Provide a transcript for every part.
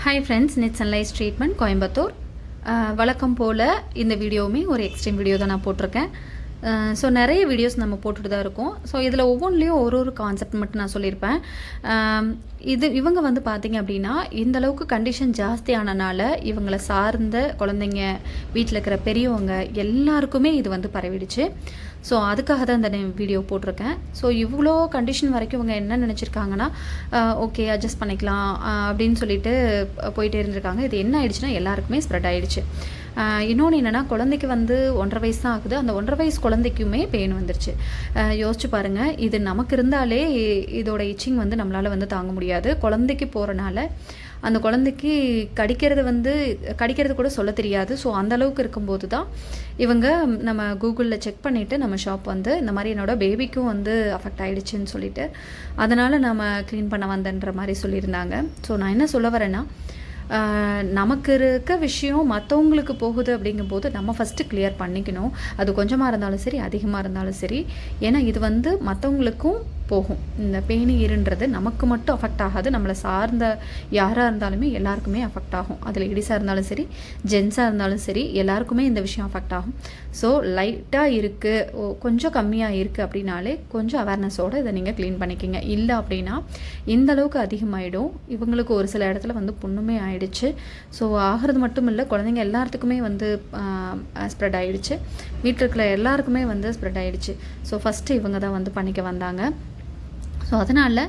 Hi friends, nits and lies treatment Coimbatore. வழக்கம் போல் இந்த வீடியோவுமே ஒரு எக்ஸ்ட்ரீம் வீடியோ தான் நான் போட்டிருக்கேன். ஸோ நிறைய வீடியோஸ் நம்ம போட்டுட்டு தான் இருக்கோம். ஸோ இதில் ஒவ்வொன்றிலையும் ஒரு கான்செப்ட் மட்டும் நான் சொல்லியிருப்பேன். இவங்க வந்து பார்த்திங்க அப்படின்னா, இந்தளவுக்கு கண்டிஷன் ஜாஸ்தியானனால இவங்களை சார்ந்த குழந்தைங்க, வீட்டில் இருக்கிற பெரியவங்க எல்லாருக்குமே இது வந்து பரவிடுச்சு. ஸோ அதுக்காக தான் இந்த வீடியோ போட்டிருக்கேன். ஸோ இவ்வளோ கண்டிஷன் வரைக்கும் இவங்க என்ன நினச்சிருக்காங்கன்னா, ஓகே அட்ஜஸ்ட் பண்ணிக்கலாம் அப்படின்னு சொல்லிட்டு போயிட்டே இருந்திருக்காங்க. இது என்ன ஆயிடுச்சுன்னா, எல்லாருக்குமே ஸ்ப்ரெட் ஆகிடுச்சு. இன்னொன்று என்னென்னா, குழந்தைக்கு வந்து 1.5 வயசு தான் ஆகுது. அந்த 1.5 வயசு குழந்தைக்குமே பெயின் வந்துருச்சு. யோசிச்சு பாருங்கள், இது நமக்கு இருந்தாலே இதோட இச்சிங் வந்து நம்மளால் வந்து தாங்க முடியாது. குழந்தைக்கு போகிறனால அந்த குழந்தைக்கு கடிக்கிறது கூட சொல்ல தெரியாது. ஸோ அந்தளவுக்கு இருக்கும்போது தான் இவங்க நம்ம கூகுளில் செக் பண்ணிவிட்டு நம்ம ஷாப் வந்து இந்த மாதிரி என்னோட பேபிக்கும் வந்து அஃபெக்ட் ஆகிடுச்சின்னு சொல்லிட்டு அதனால் நம்ம க்ளீன் பண்ண வந்தேன்ற மாதிரி சொல்லியிருந்தாங்க. ஸோ நான் என்ன சொல்ல வரேன்னா, நமக்கு இருக்க விஷயம் மற்றவங்களுக்கு போகுது அப்படிங்கும்போது நம்ம ஃபஸ்ட்டு கிளியர் பண்ணிக்கணும். அது கொஞ்சமாக இருந்தாலும் சரி, அதிகமாக இருந்தாலும் சரி. ஏன்னா இது வந்து மற்றவங்களுக்கும் போகும். இந்த பேணியிருன்றது நமக்கு மட்டும் அஃபெக்ட் ஆகாது, நம்மளை சார்ந்த யாராக இருந்தாலுமே எல்லாருக்குமே அஃபெக்ட் ஆகும். அது லேடிஸாக இருந்தாலும் சரி, ஜென்ஸாக இருந்தாலும் சரி, எல்லாருக்குமே இந்த விஷயம் அஃபெக்ட் ஆகும். ஸோ லைட்டாக இருக்குது, கொஞ்சம் கம்மியாக இருக்குது அப்படின்னாலே கொஞ்சம் அவேர்னஸோடு இதை நீங்கள் க்ளீன் பண்ணிக்கிங்க. இல்லை அப்படின்னா இந்தளவுக்கு அதிகமாகிடும். இவங்களுக்கு ஒரு சில இடத்துல வந்து புண்ணுமே ஆகிடுச்சு. ஸோ ஆகிறது மட்டும் இல்லை, குழந்தைங்க எல்லாத்துக்குமே வந்து ஸ்ப்ரெட் ஆகிடுச்சு. வீட்டில் இருக்கிற எல்லாருக்குமே வந்து ஸ்ப்ரெட் ஆகிடுச்சு. ஸோ ஃபஸ்ட்டு இவங்க தான் வந்து பண்ணிக்க வந்தாங்க. ஸோ அதனால்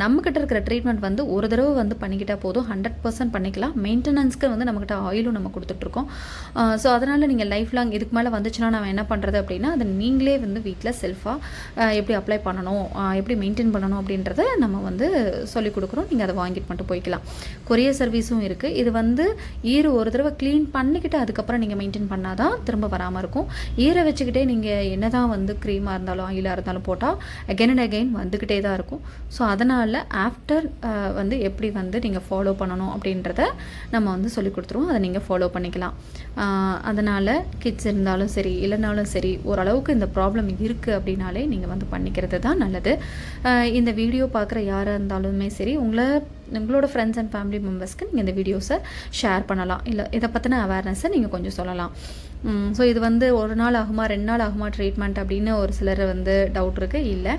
நம்மக்கிட்ட இருக்கிற ட்ரீட்மெண்ட் வந்து ஒரு தடவை வந்து பண்ணிக்கிட்டால் போதும், 100% பண்ணிக்கலாம். மெயின்டெனன்ஸ்க்கு வந்து நம்மக்கிட்ட ஆயிலும் நம்ம கொடுத்துட்ருக்கோம். ஸோ அதனால் நீங்கள் லைஃப் லாங் இதுக்கு மேலே வந்துச்சுன்னா நம்ம என்ன பண்ணுறது அப்படின்னா, அதை நீங்களே வந்து வீட்டில் செல்ஃபாக எப்படி அப்ளை பண்ணணும், எப்படி மெயின்டைன் பண்ணணும் அப்படின்றத நம்ம வந்து சொல்லிக் கொடுக்குறோம். நீங்கள் அதை வாங்கிட்டு மட்டும் போய்க்கலாம். கொரியர் சர்வீஸும் இருக்குது. இது வந்து ஒரு தடவை க்ளீன் பண்ணிக்கிட்டு அதுக்கப்புறம் நீங்கள் மெயின்டைன் பண்ணால் தான் திரும்ப வராமல் இருக்கும். வச்சுக்கிட்டே நீங்கள் என்ன தான் வந்து க்ரீமாக இருந்தாலும் ஆயிலாக இருந்தாலும் போட்டால் அகெயின் அண்ட் அகெயின் வந்துக்கிட்டே தான் இருக்கும். ஸோ அதனால் ஆஃப்டர் வந்து எப்படி வந்து நீங்கள் ஃபாலோ பண்ணணும் அப்படின்றத நம்ம வந்து சொல்லி கொடுத்துருவோம். அதை நீங்கள் ஃபாலோ பண்ணிக்கலாம். அதனால் கிட்ஸ் இருந்தாலும் சரி, இல்லைனாலும் சரி, ஓரளவுக்கு இந்த ப்ராப்ளம் இருக்குது அப்படின்னாலே நீங்கள் வந்து பண்ணிக்கிறது தான் நல்லது. இந்த வீடியோ பார்க்குற யாராக இருந்தாலுமே சரி, உங்களோட ஃப்ரெண்ட்ஸ் அண்ட் ஃபேமிலி மெம்பர்ஸ்க்கு நீங்கள் இந்த வீடியோஸை ஷேர் பண்ணலாம். இல்லை இதை பற்றின அவேர்னஸை நீங்கள் கொஞ்சம் சொல்லலாம். ஸோ இது வந்து 1 நாள் ஆகுமா 2 நாள் ஆகுமா ட்ரீட்மெண்ட் அப்படின்னு ஒரு சிலர் வந்து டவுட் இருக்குது. இல்லை,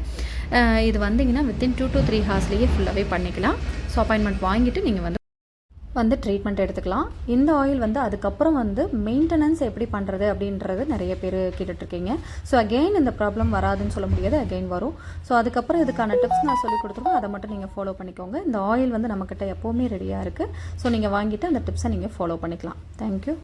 இது வந்தீங்கன்னா வித்தின் 2 to 3 ஹார்ஸ்லேயே ஃபுல்லாகவே பண்ணிக்கலாம். ஸோ அப்பாயின்மெண்ட் வாங்கிட்டு நீங்கள் வந்து ட்ரீட்மெண்ட் எடுத்துக்கலாம். இந்த ஆயில் வந்து அதுக்கப்புறம் வந்து மெயின்டெனன்ஸ் எப்படி பண்ணுறது அப்படின்றது நிறைய பேர் கேட்டுட்ருக்கீங்க. ஸோ அகெயின் இந்த ப்ராப்ளம் வராதுன்னு சொல்ல முடியாது, அகெயின் வரும். ஸோ அதுக்கப்புறம் இதுக்கான டிப்ஸ் நான் சொல்லி கொடுத்துருக்கோம், அதை மட்டும் நீங்கள் ஃபாலோ பண்ணிக்கோங்க. இந்த ஆயில் வந்து நம்மக்கிட்ட எப்போவுமே ரெடியாக இருக்குது. ஸோ நீங்கள் வாங்கிட்டு அந்த டிப்ஸை நீங்கள் ஃபாலோ பண்ணிக்கலாம். தேங்க்யூ.